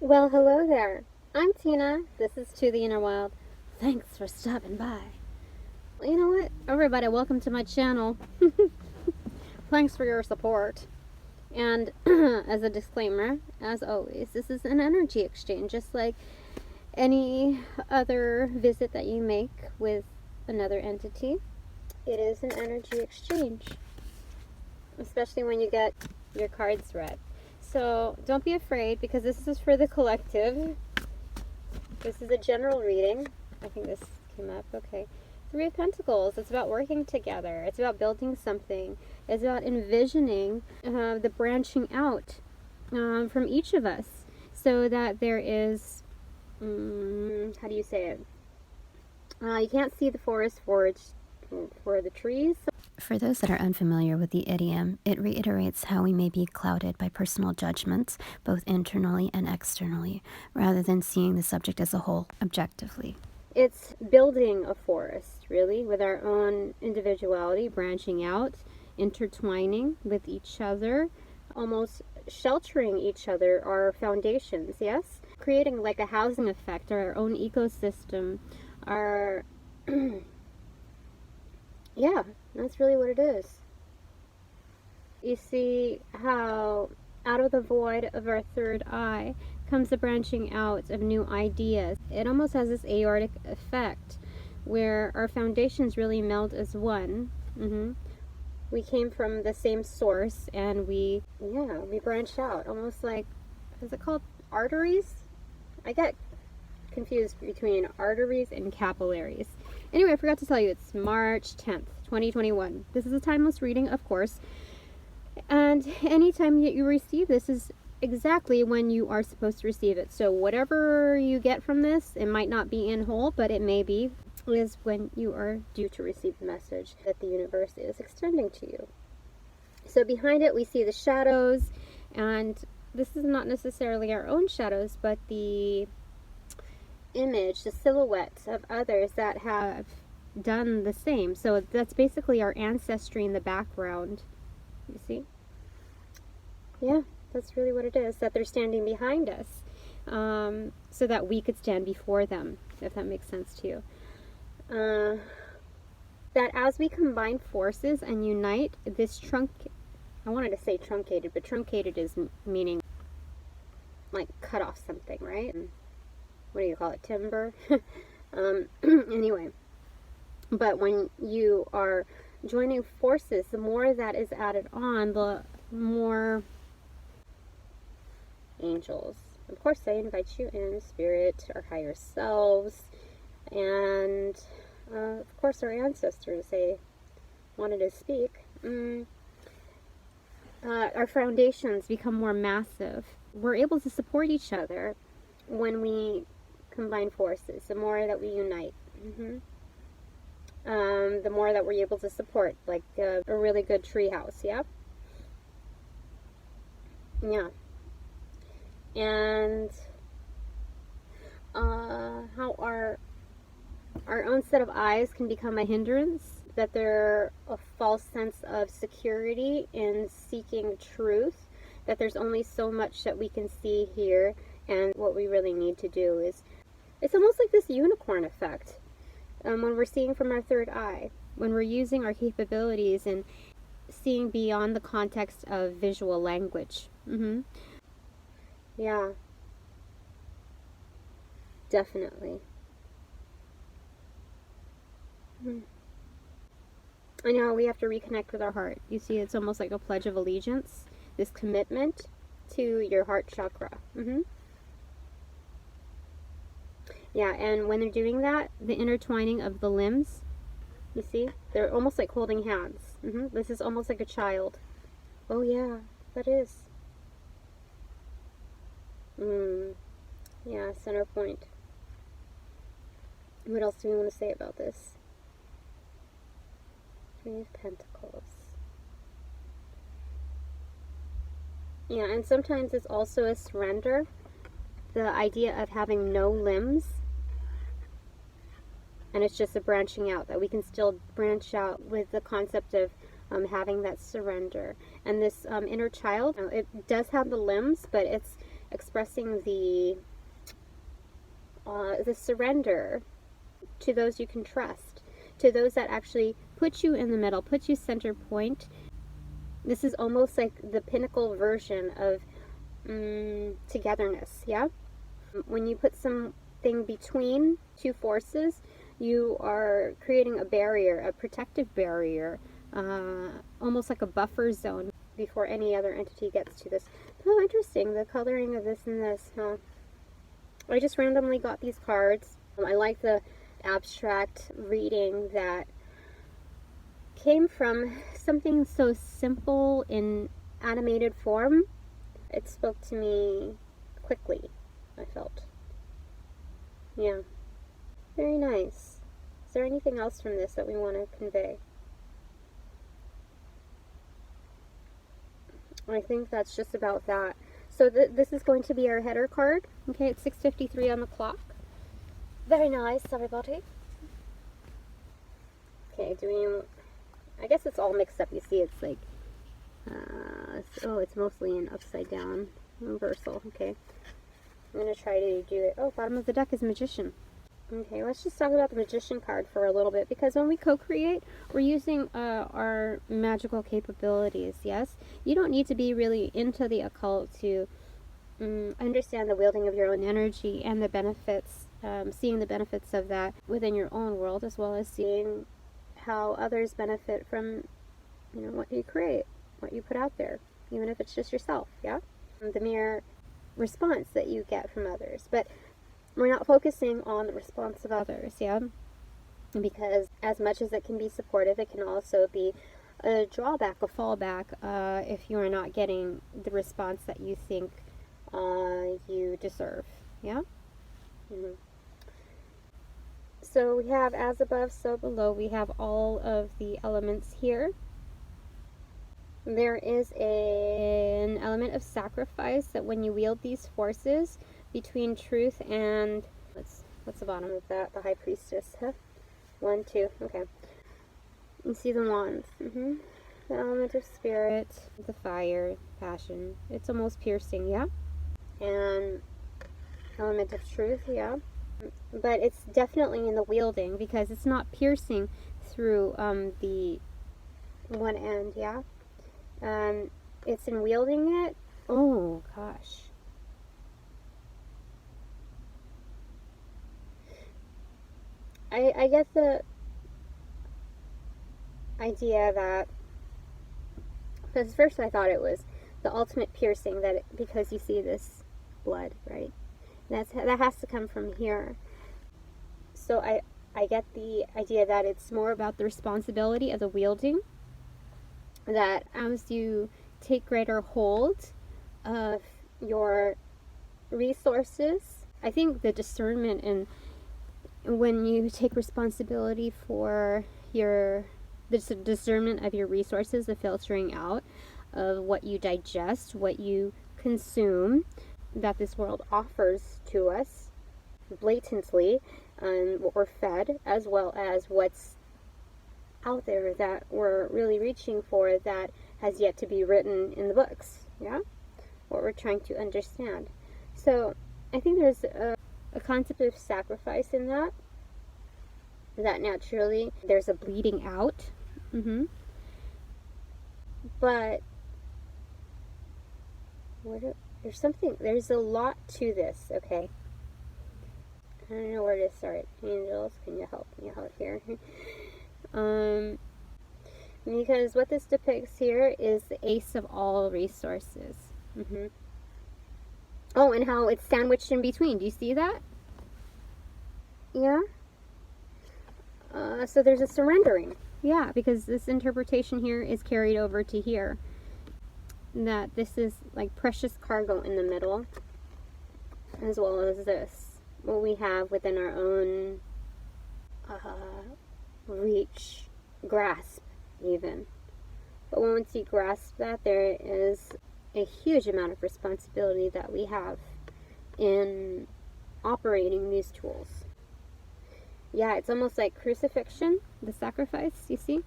Well, hello there. I'm Tina. This is To the Inner Wild. Thanks for stopping by. You know what? Everybody, welcome to my channel. Thanks for your support. And as a disclaimer, as always, this is an energy exchange, just like any other visit that you make with another entity. It is an energy exchange, especially when you get your cards read. So don't be afraid, because this is for the collective. This is a general reading. I think this came up. Okay. Three of Pentacles. It's about working together. It's about building something. It's about envisioning the branching out from each of us, so that there is, how do you say it? You can't see the forest for the trees. For those that are unfamiliar with the idiom, it reiterates how we may be clouded by personal judgments, both internally and externally, rather than seeing the subject as a whole, objectively. It's building a forest, really, with our own individuality, branching out, intertwining with each other, almost sheltering each other, our foundations, yes? Creating like a housing effect, our own ecosystem, our... yeah, that's really what it is. You see how out of the void of our third eye comes the branching out of new ideas. It almost has this aortic effect where our foundations really meld as one. We came from the same source, and we branched out, almost like, is it called arteries? I get confused between arteries and capillaries. Anyway, I forgot to tell you, it's March 10th, 2021. This is a timeless reading, of course. And anytime you receive this is exactly when you are supposed to receive it. So whatever you get from this, it might not be in whole, but it may be, is when you are due to receive the message that the universe is extending to you. So behind it, we see the shadows, and this is not necessarily our own shadows, but the image, the silhouettes of others that have done the same. So that's basically our ancestry in the background. You see? Yeah, that's really what it is, that they're standing behind us, so that we could stand before them, if that makes sense to you. That as we combine forces and unite, this I wanted to say truncated, but truncated is meaning like cut off something, right? What do you call it? Timber? Anyway, but when you are joining forces, the more that is added on, the more angels, of course, they invite you in, spirit, our higher selves, and of course our ancestors, they wanted to speak. Our foundations become more massive. We're able to support each other when we combine forces, the more that we unite. The more that we're able to support, like a really good tree house, yeah? Yeah. And how our own set of eyes can become a hindrance, that they're a false sense of security in seeking truth, that there's only so much that we can see here, and what we really need to do is, it's almost like this unicorn effect. When we're seeing from our third eye, when we're using our capabilities and seeing beyond the context of visual language. Yeah. Definitely. I know we have to reconnect with our heart. You see, it's almost like a pledge of allegiance, this commitment to your heart chakra. Yeah, and when they're doing that, the intertwining of the limbs, you see, they're almost like holding hands. This is almost like a child. Oh yeah, that is. Yeah, center point. What else do we want to say about this? Three of Pentacles. Yeah, and sometimes it's also a surrender. The idea of having no limbs, and it's just a branching out, that we can still branch out with the concept of having that surrender. And this inner child, it does have the limbs, but expressing the surrender to those you can trust, to those that actually put you in the middle, put you center point. This is almost like the pinnacle version of togetherness, yeah? When you put something between two forces, you are creating a barrier, a protective barrier, almost like a buffer zone before any other entity gets to this. Oh, interesting, the coloring of this and this, huh? I just randomly got these cards. I like the abstract reading that came from something so simple in animated form. It spoke to me quickly, I felt. Yeah. Very nice. Is there anything else from this that we want to convey? I think that's just about that. So this is going to be our header card. Okay, it's 6:53 on the clock. Very nice, everybody. Okay, I guess it's all mixed up. You see, it's like, it's mostly in upside down reversal. Okay, I'm going to try to do it. Oh, bottom of the deck is Magician. Okay, let's just talk about the Magician card for a little bit, because when we co-create, we're using our magical capabilities, yes? You don't need to be really into the occult to understand the wielding of your own energy and the benefits, seeing the benefits of that within your own world, as well as seeing how others benefit from, what you create, what you put out there, even if it's just yourself, yeah? The mere response that you get from others. But we're not focusing on the response of others, yeah? Because as much as it can be supportive, it can also be a drawback, a fallback, if you are not getting the response that you think you deserve, yeah? Mm-hmm. So we have as above, so below. We have all of the elements here. There is an element of sacrifice that when you wield these forces between truth and, what's the bottom of that? The High Priestess, huh? 1, 2, okay. You see the wands. The element of spirit, the fire, passion. It's almost piercing, yeah? And element of truth, yeah? But it's definitely in the wielding, because it's not piercing through the one end, yeah? It's in wielding it. Oh, gosh. I get the idea that, because first I thought it was the ultimate piercing, because you see this blood, right? That has to come from here. So I get the idea that it's more about the responsibility of the wielding, that as you take greater hold of your resources, I think the discernment, and when you take responsibility for the discernment of your resources, the filtering out of what you digest, what you consume, that this world offers to us blatantly, what we're fed, as well as what's out there that we're really reaching for, that has yet to be written in the books, yeah? What we're trying to understand. So I think there's a concept of sacrifice in that naturally there's a bleeding out. But there's a lot to this, okay? I don't know where to start. Angels, can you help me out here? Because what this depicts here is the ace of all resources. Oh, and how it's sandwiched in between. Do you see that? Yeah? So there's a surrendering. Yeah, because this interpretation here is carried over to here. That this is like precious cargo in the middle, as well as this, what we have within our own reach, grasp even. But once you grasp that, there is a huge amount of responsibility that we have in operating these tools. Yeah, it's almost like crucifixion, the sacrifice, you see?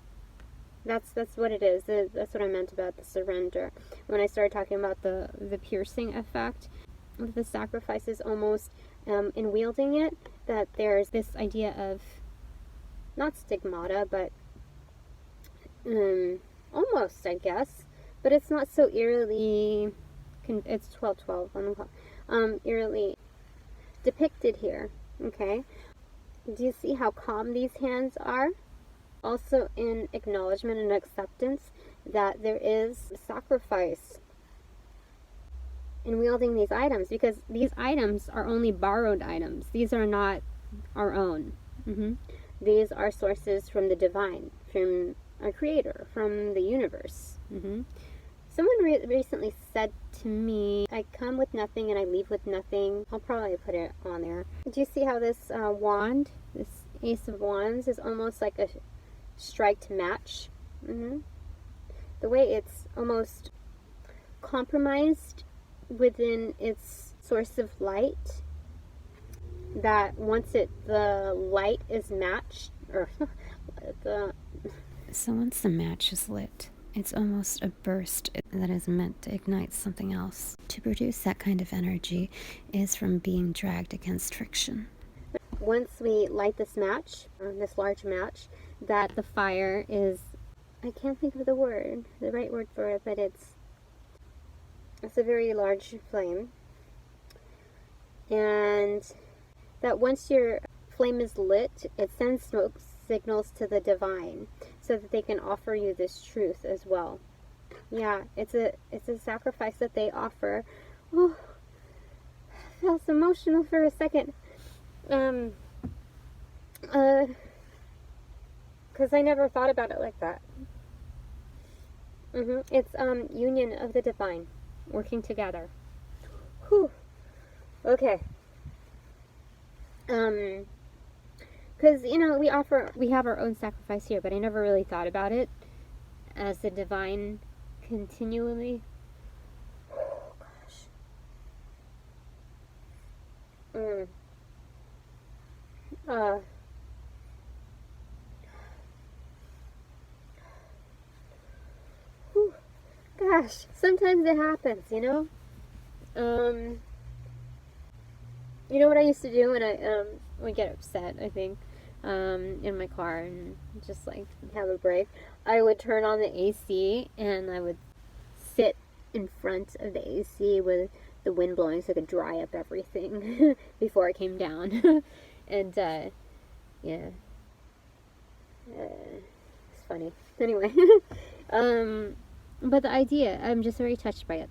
That's what it is. That's what I meant about the surrender. When I started talking about the piercing effect, with the sacrifices almost in wielding it, that there's this idea of not stigmata, but almost, I guess, but it's not so eerily, it's 12:12 on the clock, eerily depicted here, okay? Do you see how calm these hands are? Also in acknowledgement and acceptance that there is sacrifice in wielding these items, because these items are only borrowed items. These are not our own. These are sources from the divine, from our creator, from the universe. Someone recently said to me, I come with nothing and I leave with nothing. I'll probably put it on there. Do you see how this wand, this Ace of Wands, is almost like a striked match? The way it's almost compromised within its source of light, that once the light is matched, or So once the match is lit, it's almost a burst that is meant to ignite something else. To produce that kind of energy is from being dragged against friction. Once we light this match, this large match, that the fire is, I can't think of the right word for it, but it's a very large flame. And that once your flame is lit, it sends smoke signals to the divine so that they can offer you this truth as well. Yeah, it's a sacrifice that they offer. Oh, I felt emotional for a second. Because I never thought about it like that. It's union of the divine, working together. Whew. Okay. Because, we have our own sacrifice here, but I never really thought about it as the divine continually. Oh, gosh. Gosh, sometimes it happens, You know what I used to do when I would get upset, I think, in my car and just like have a break? I would turn on the AC and I would sit in front of the AC with the wind blowing so I could dry up everything before it came down. And yeah, it's funny. Anyway, but the idea, I'm just very touched by it,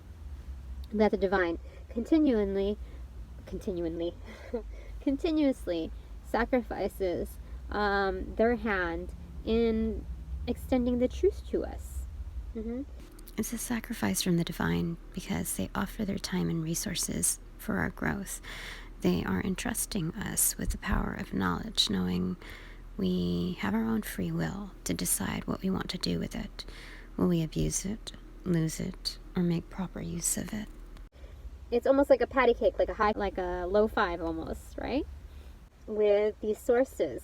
that the divine continuously sacrifices their hand in extending the truth to us. It's a sacrifice from the divine because they offer their time and resources for our growth. They are entrusting us with the power of knowledge, knowing we have our own free will to decide what we want to do with it. Will we abuse it, lose it, or make proper use of it? It's almost like a patty cake, like a low five almost, right? With these sources,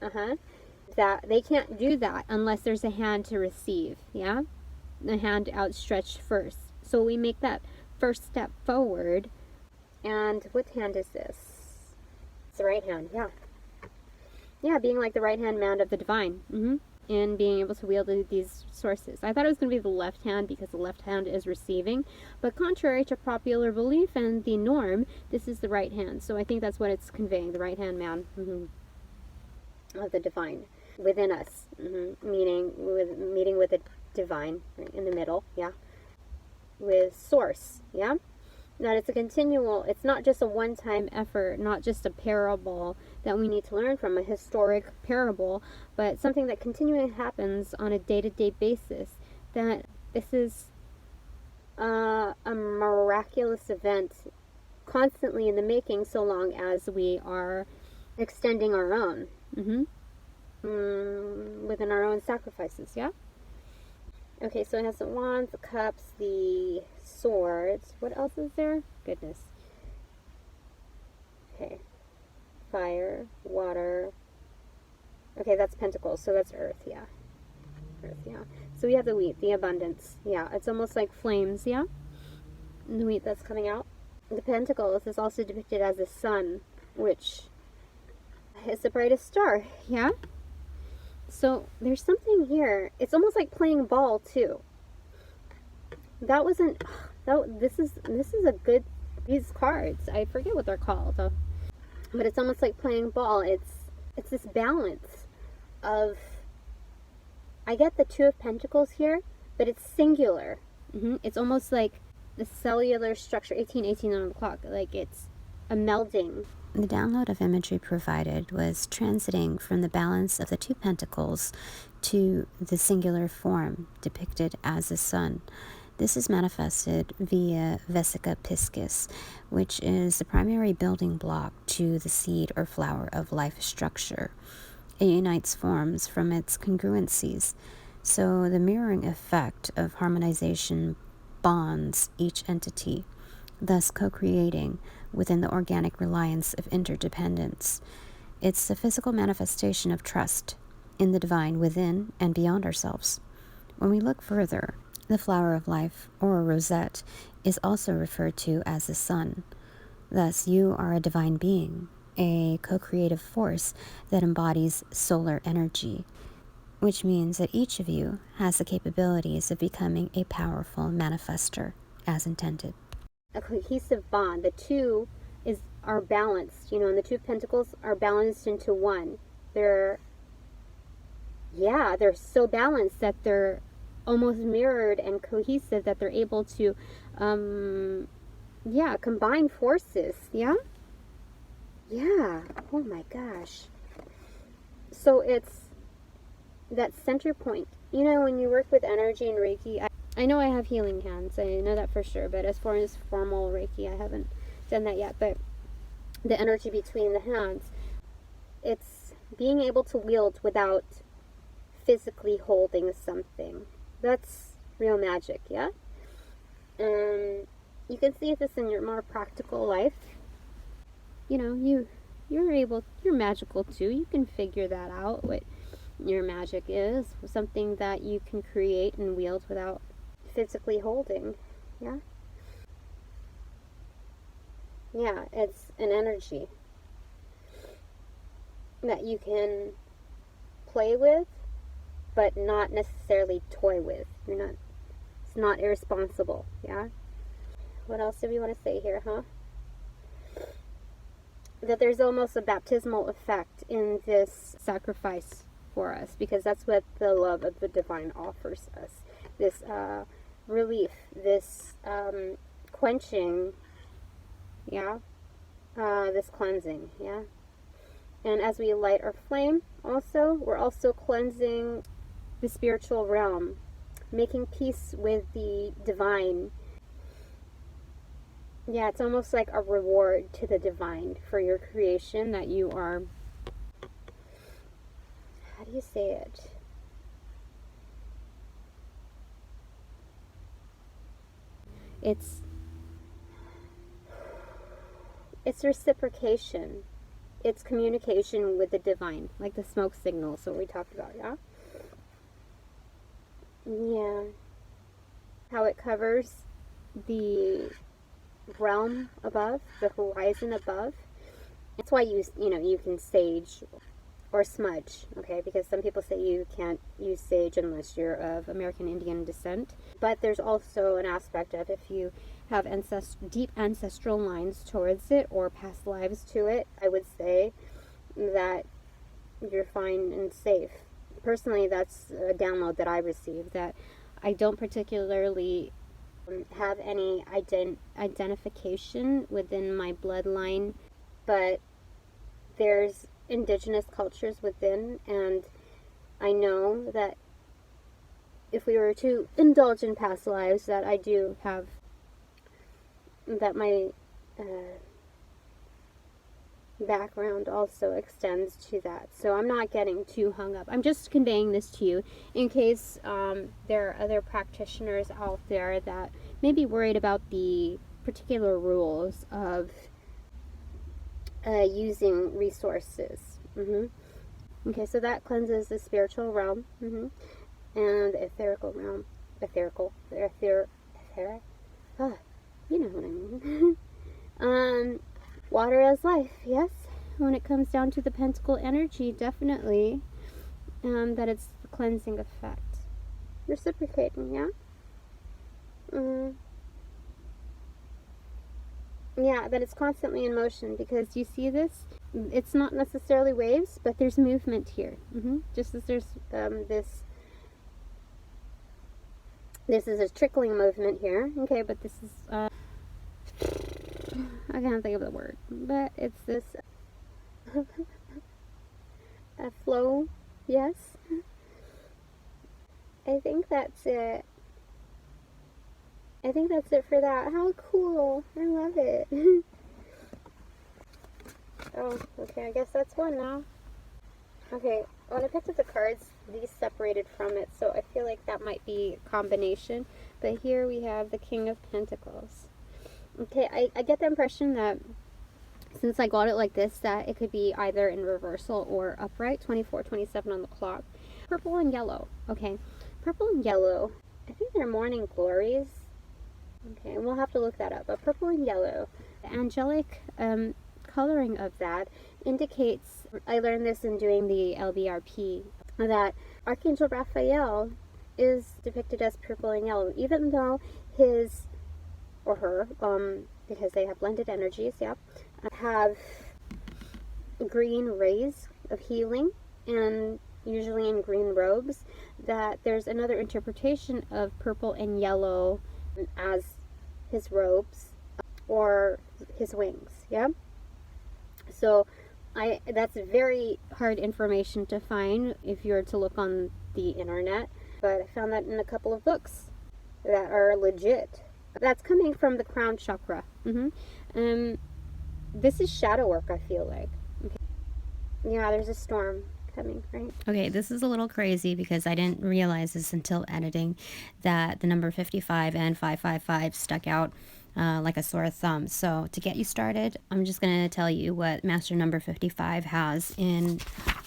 that they can't do that unless there's a hand to receive, yeah? The hand outstretched first. So we make that first step forward. And what hand is this? It's the right hand, yeah. Yeah, being like the right hand man of the divine. And being able to wield these sources. I thought it was going to be the left hand because the left hand is receiving, but contrary to popular belief and the norm, this is the right hand. So I think that's what it's conveying, the right hand man of the divine within us, meeting with the divine in the middle, yeah, with source, yeah. That it's a continual, it's not just a one-time effort, not just a parable that we need to learn from, a historic parable, but something that continually happens on a day-to-day basis. That this is a miraculous event constantly in the making, so long as we are extending our own, within our own sacrifices, yeah? Okay, so it has the wands, the cups, the swords. What else is there? Goodness. Okay. Fire, water. Okay, that's pentacles, so that's earth, yeah. Earth, yeah. So we have the wheat, the abundance. Yeah, it's almost like flames, yeah? And the wheat that's coming out. the Pentacles is also depicted as the sun, which is the brightest star, yeah? So there's something here. It's almost like playing ball too. That wasn't this is a good, these cards, I forget what they're called, but it's almost like playing ball. It's this balance of, I get the Two of Pentacles here, but it's singular. It's almost like the cellular structure, 1818 on the clock, like it's a melding. The download of imagery provided was transiting from the balance of the Two Pentacles to the singular form depicted as a sun. This is manifested via vesica piscis, which is the primary building block to the seed or flower of life structure. It unites forms from its congruencies, so the mirroring effect of harmonization bonds each entity, thus co-creating within the organic reliance of interdependence. It's the physical manifestation of trust in the divine within and beyond ourselves. When we look further, the flower of life, or a rosette, is also referred to as the sun. Thus, you are a divine being, a co-creative force that embodies solar energy, which means that each of you has the capabilities of becoming a powerful manifester, as intended. A cohesive bond. The two are balanced, and the Two of Pentacles are balanced into one. They're so balanced that they're almost mirrored and cohesive, that they're able to combine forces. Oh my gosh. So it's that center point. When you work with energy and Reiki, I know I have healing hands, I know that for sure, but as far as formal Reiki, I haven't done that yet. But the energy between the hands, it's being able to wield without physically holding something. That's real magic, yeah? You can see this in your more practical life. You're magical too. You can figure that out, what your magic is, something that you can create and wield without physically holding, yeah? Yeah, it's an energy that you can play with, but not necessarily toy with. It's not irresponsible, yeah? What else do we want to say here, huh? That there's almost a baptismal effect in this sacrifice for us, because that's what the love of the divine offers us. This relief, this quenching, yeah? This cleansing, yeah? And as we light our flame, also, we're also cleansing the spiritual realm, making peace with the divine. Yeah, it's almost like a reward to the divine for your creation, that you are, how do you say it? It's reciprocation. It's communication with the divine, like the smoke signals that we talked about, yeah? Yeah. How it covers the realm above, the horizon above. That's why you can sage or smudge, okay? Because some people say you can't use sage unless you're of American Indian descent. But there's also an aspect of, if you have deep ancestral lines towards it, or past lives to it, I would say that you're fine and safe. Personally, that's a download that I received, that I don't particularly have any identification within my bloodline, but there's indigenous cultures within, and I know that if we were to indulge in past lives, that I do have, that my background also extends to that. So I'm not getting too hung up. I'm just conveying this to you in case there are other practitioners out there that may be worried about the particular rules of using resources. Okay, so that cleanses the spiritual realm, and the etherical realm. You know what I mean. Water as life, yes. When it comes down to the pentacle energy, definitely that it's the cleansing effect. Reciprocating, yeah? Yeah, that it's constantly in motion, because you see this? It's not necessarily waves, but there's movement here. Just as there's this is a trickling movement here. Okay, but this is, I can't think of the word, but it's this a flow, yes. I think that's it. I think that's it for that. How cool. I love it. Oh, okay, I guess that's one now. Okay, when I picked up the cards, these separated from it, so I feel like that might be a combination. But here we have the King of Pentacles. Okay, I get the impression that since I got it like this, that it could be either in reversal or upright, 24-27 on the clock. Purple and yellow. Okay, purple and yellow. I think they're morning glories. Okay, we'll have to look that up. But purple and yellow, the angelic coloring of that indicates, I learned this in doing the LBRP, that Archangel Raphael is depicted as purple and yellow, even though his or her, because they have blended energies, yeah, have green rays of healing, and usually in green robes, that there's another interpretation of purple and yellow as his robes or his wings, yeah? So that's very hard information to find if you were to look on the internet, but I found that in a couple of books that are legit. That's coming from the crown chakra. This is shadow work, I feel like. Okay. Yeah, there's a storm coming, right? Okay, this is a little crazy because I didn't realize this until editing, that the number 55 and 555 stuck out like a sore thumb. So to get you started, I'm just going to tell you what Master number 55 has in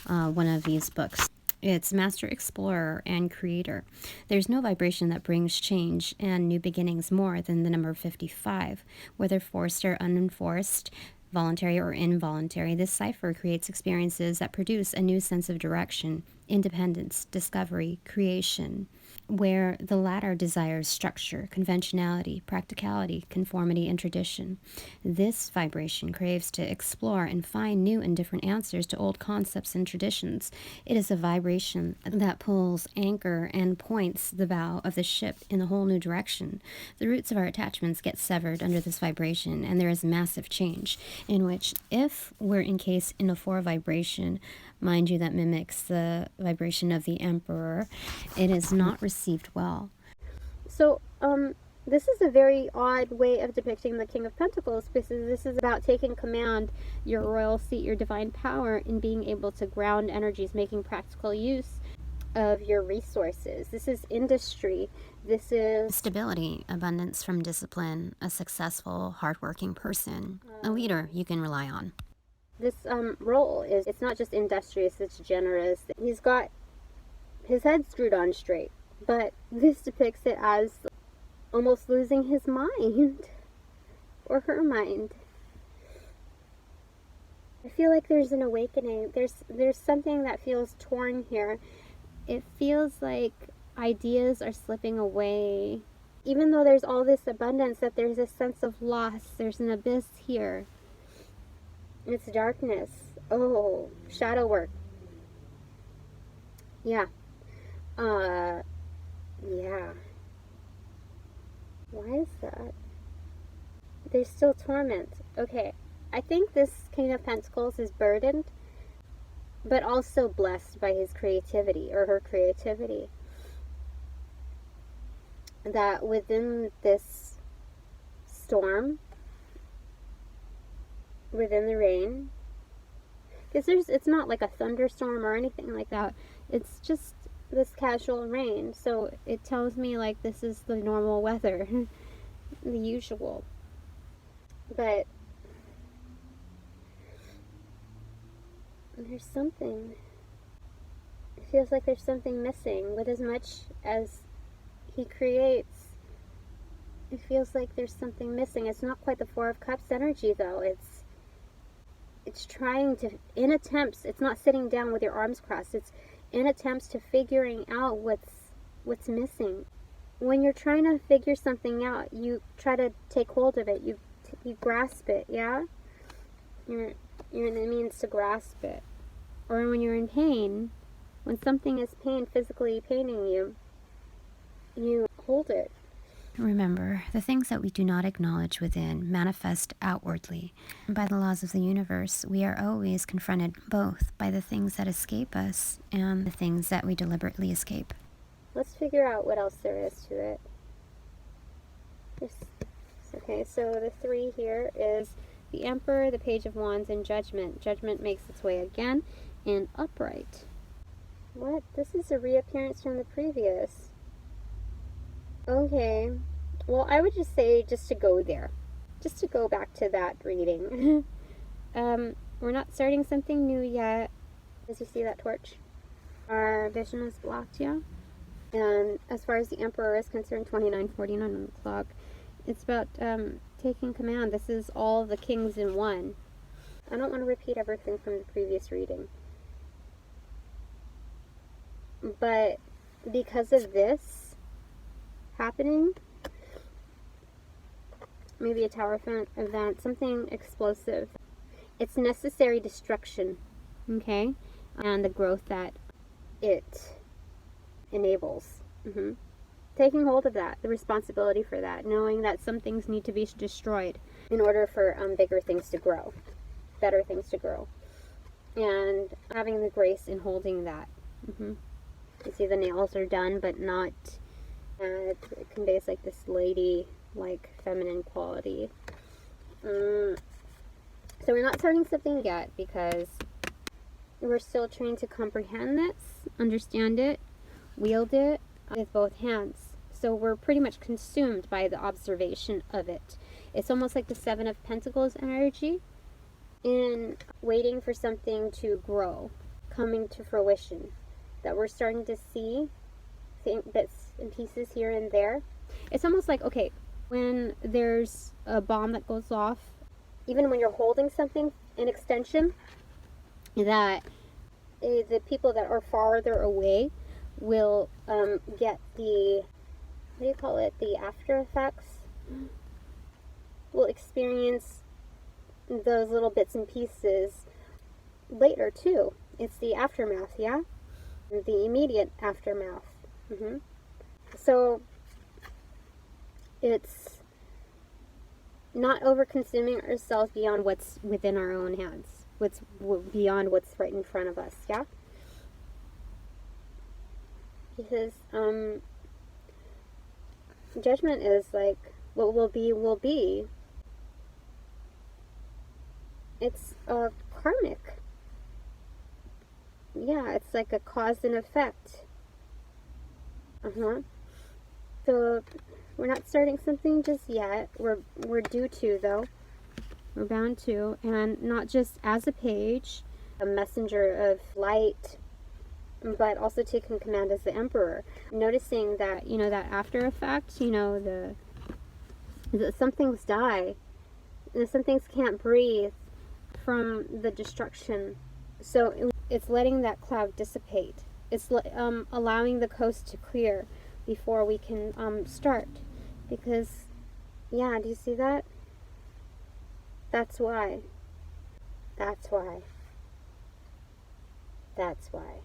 one of these books. It's Master Explorer and Creator. There's no vibration that brings change and new beginnings more than the number 55. Whether forced or unenforced, voluntary or involuntary, this cipher creates experiences that produce a new sense of direction, independence, discovery, creation, where the latter desires structure, conventionality, practicality, conformity, and tradition. This vibration craves to explore and find new and different answers to old concepts and traditions. It is a vibration that pulls anchor and points the bow of the ship in a whole new direction. The roots of our attachments get severed under this vibration, and there is massive change, in which, if we're encased in a 4 vibration, mind you, that mimics the vibration of the Emperor, it is not received well. So, this is a very odd way of depicting the King of Pentacles, because this is about taking command, your royal seat, your divine power, and being able to ground energies, making practical use of your resources. This is industry. This is Stability, abundance from discipline, a successful, hardworking person, a leader you can rely on. This role is, it's not just industrious, it's generous. He's got his head screwed on straight, but this depicts it as almost losing his mind or her mind. I feel like there's an awakening. There's something that feels torn here. It feels like ideas are slipping away. Even though there's all this abundance, that there's a sense of loss. There's an abyss here. It's darkness. Oh, shadow work. Yeah. Yeah. Why is that? There's still torment. Okay. I think this King of Pentacles is burdened, but also blessed by his creativity, or her creativity. That within this storm, within the rain, because it's not like a thunderstorm or anything like that, it's just this casual rain, so it tells me like this is the normal weather, the usual. But there's something, it feels like there's something missing. With as much as he creates, It feels like there's something missing. It's not quite the Four of Cups energy, though. It's trying to, in attempts, it's not sitting down with your arms crossed. It's in attempts to figuring out what's missing. When you're trying to figure something out, you try to take hold of it. You grasp it, yeah? It means to grasp it. Or when you're in pain, when something is physically paining you, you hold it. Remember, the things that we do not acknowledge within manifest outwardly. And by the laws of the universe, we are always confronted both by the things that escape us and the things that we deliberately escape. Let's figure out what else there is to it. Okay, so the 3 here is the Emperor, the Page of Wands, and Judgment. Judgment makes its way again in upright. What? This is a reappearance from the previous. Okay. Well, I would just say just to go there. Just to go back to that reading. We're not starting something new yet. As you see that torch? Our vision is blocked, yeah? And as far as the Emperor is concerned, 29:49 on the clock. It's about taking command. This is all the kings in one. I don't want to repeat everything from the previous reading. But because of this happening, maybe a tower event, something explosive, it's necessary destruction, okay? And the growth that it enables. Taking hold of that, the responsibility for that, knowing that some things need to be destroyed in order for bigger things to grow, better things to grow, and having the grace in holding that. You see the nails are done, but not, it conveys like this lady, like feminine quality. So we're not starting something yet because we're still trying to comprehend this, understand it, wield it with both hands. So we're pretty much consumed by the observation of it. It's almost like the Seven of Pentacles energy in waiting for something to grow, coming to fruition, that we're starting to see bits and pieces here and there. It's almost like, okay, when there's a bomb that goes off, even when you're holding something in extension, that the people that are farther away will get the, what do you call it, the after effects, will experience those little bits and pieces later too. It's the aftermath, yeah? The immediate aftermath. So it's not over-consuming ourselves beyond what's within our own hands, what's beyond what's right in front of us, yeah? Because judgment is like, what will be, will be. It's karmic. Yeah, it's like a cause and effect. So we're not starting something just yet. We're due to, though. We're bound to, and not just as a page, a messenger of light, but also taking command as the Emperor. Noticing that, that after effect, the some things die, and some things can't breathe from the destruction. So it's letting that cloud dissipate. It's allowing the coast to clear before we can start. Because, yeah, do you see that? That's why. That's why. That's why.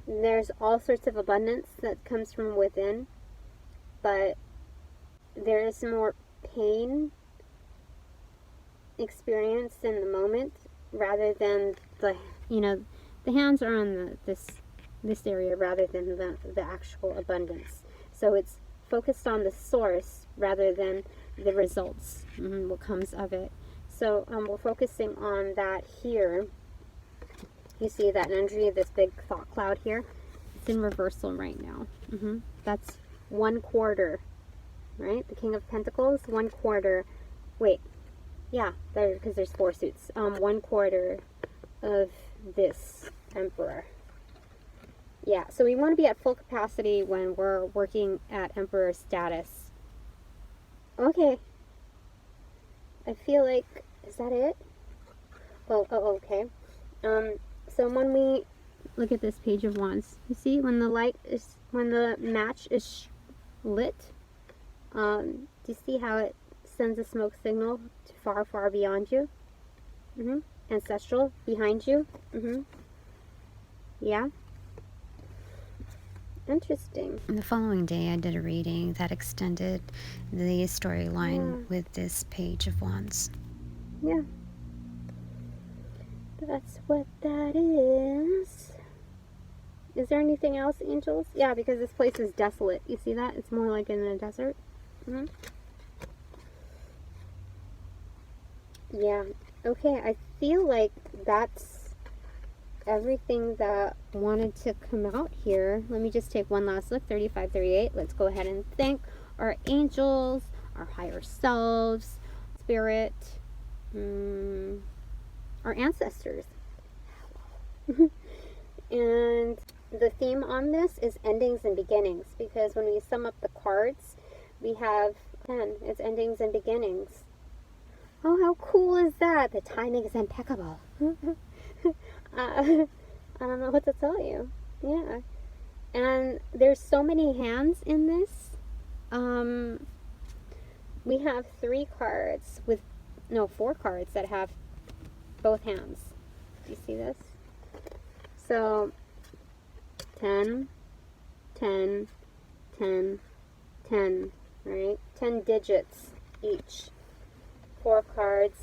There's all sorts of abundance that comes from within, but there is more pain experienced in the moment rather than the hands are on this area rather than the actual abundance. So it's focused on the source rather than the results, what comes of it. So we're focusing on that here. You see that energy, this big thought cloud here? It's in reversal right now. That's 1/4, right? The King of Pentacles, 1/4. Wait, yeah, because there's 4 suits. 1/4 of this Emperor. Yeah, so we want to be at full capacity when we're working at Emperor status. Okay. I feel like, is that it? Oh, okay. So when we look at this Page of Wands, you see when the match is lit, do you see how it sends a smoke signal to far, far beyond you? Ancestral, behind you? Yeah? Interesting. The following day, I did a reading that extended the storyline with this Page of Wands. Yeah. That's what that is. Is there anything else, angels? Yeah, because this place is desolate. You see that? It's more like in a desert. Yeah. Okay, I feel like that's everything that wanted to come out here. Let me just take one last look. 35, 38. Let's go ahead and thank our angels, our higher selves, spirit, our ancestors. And the theme on this is endings and beginnings, because when we sum up the cards, we have 10. It's endings and beginnings. Oh, how cool is that? The timing is impeccable. I don't know what to tell you. Yeah. And there's so many hands in this. We have 4 cards that have both hands. Do you see this? So 10, 10, 10, 10, right? 10 digits each. 4 cards.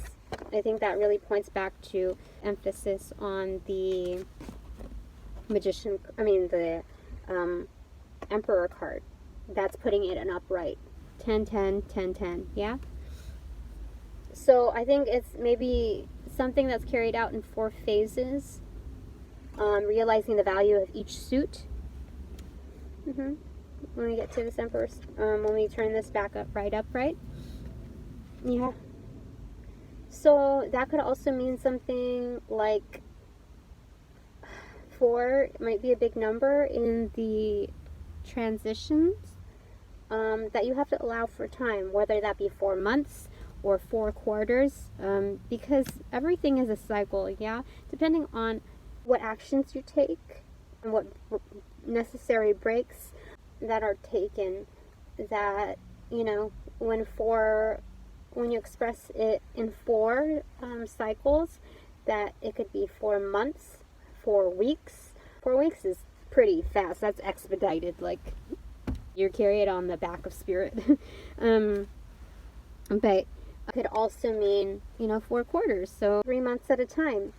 I think that really points back to emphasis on the Emperor card. That's putting it in upright. 10, 10, 10, 10, yeah? So I think it's maybe something that's carried out in 4 phases. Realizing the value of each suit. When we get to this Emperor, when we turn this back upright. Yeah. So that could also mean something like 4 might be a big number in the transitions, that you have to allow for time, whether that be 4 months or 4 quarters, because everything is a cycle, yeah? Depending on what actions you take and what necessary breaks that are taken, that, when you express it in 4 cycles, that it could be 4 months, 4 weeks. 4 weeks is pretty fast. That's expedited. Like, you carry it on the back of spirit. But it could also mean, 4 quarters, so 3 months at a time.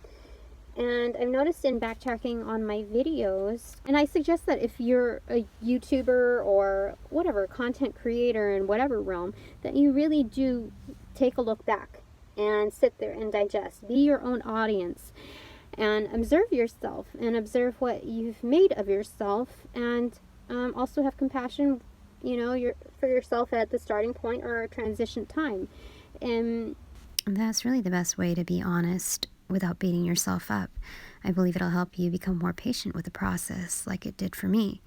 And I've noticed in backtracking on my videos, and I suggest that if you're a YouTuber or whatever, content creator in whatever realm, that you really do take a look back and sit there and digest. Be your own audience and observe yourself and observe what you've made of yourself, and also have compassion, for yourself at the starting point or transition time. And that's really the best way to be honest without beating yourself up. I believe it'll help you become more patient with the process, like it did for me.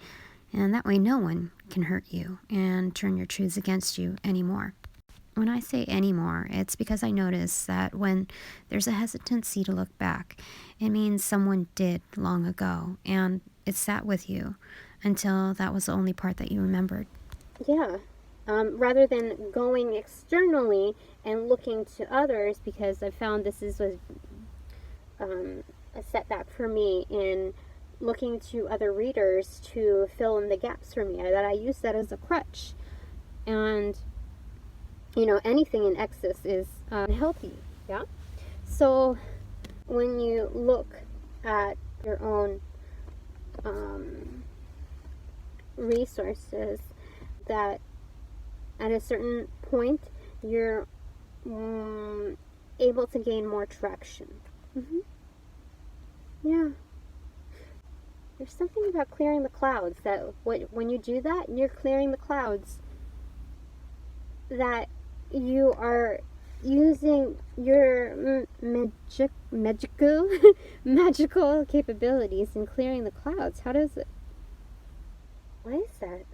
And that way no one can hurt you and turn your truths against you anymore. When I say anymore, it's because I notice that when there's a hesitancy to look back, it means someone did long ago, and it sat with you until that was the only part that you remembered. Yeah. Rather than going externally and looking to others, because I found this was a setback for me in looking to other readers to fill in the gaps for me, that I use that as a crutch. And, anything in excess is healthy, yeah? So when you look at your own resources, that at a certain point you're able to gain more traction. Yeah. There's something about clearing the clouds, that when you do that, you're clearing the clouds, that you are using your magical capabilities in clearing the clouds. How does it Why is that?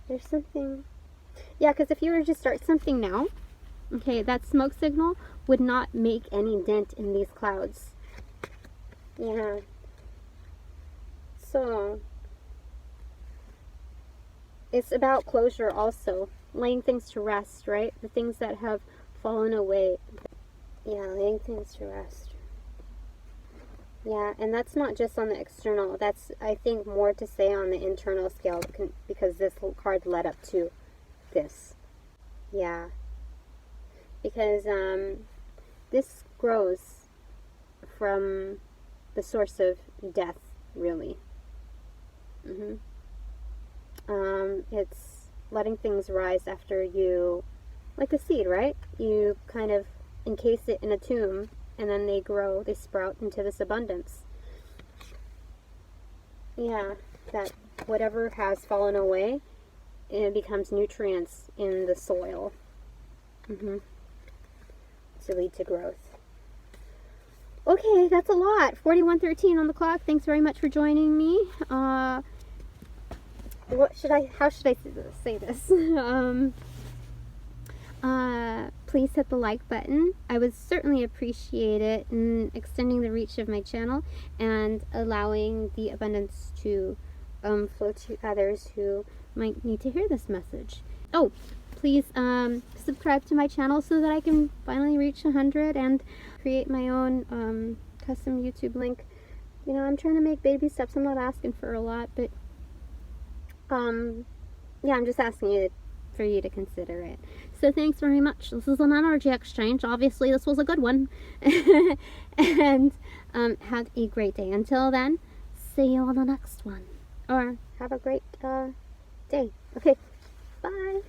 There's something. Yeah, because if you were to start something now, okay, that smoke signal would not make any dent in these clouds. Yeah. So, it's about closure also. Laying things to rest, right? The things that have fallen away. Yeah, laying things to rest. Yeah, and that's not just on the external. That's, I think, more to say on the internal scale, because this card led up to this. Yeah. Because this grows from the source of death, really. It's letting things rise after you, like a seed, right? You kind of encase it in a tomb, and then they grow, they sprout into this abundance. Yeah, that whatever has fallen away, it becomes nutrients in the soil to lead to growth. Okay, that's a lot. 41:13 on the clock. Thanks very much for joining me. How should I say this? Please hit the like button. I would certainly appreciate it in extending the reach of my channel and allowing the abundance to flow to others who might need to hear this message. Oh, please subscribe to my channel so that I can finally reach 100 and create my own custom YouTube link. You know, I'm trying to make baby steps. I'm not asking for a lot, but yeah, I'm just asking for you to consider it. So thanks very much. This is an energy exchange. Obviously, this was a good one. And have a great day. Until then, see you on the next one. Or have a great day. Okay, bye.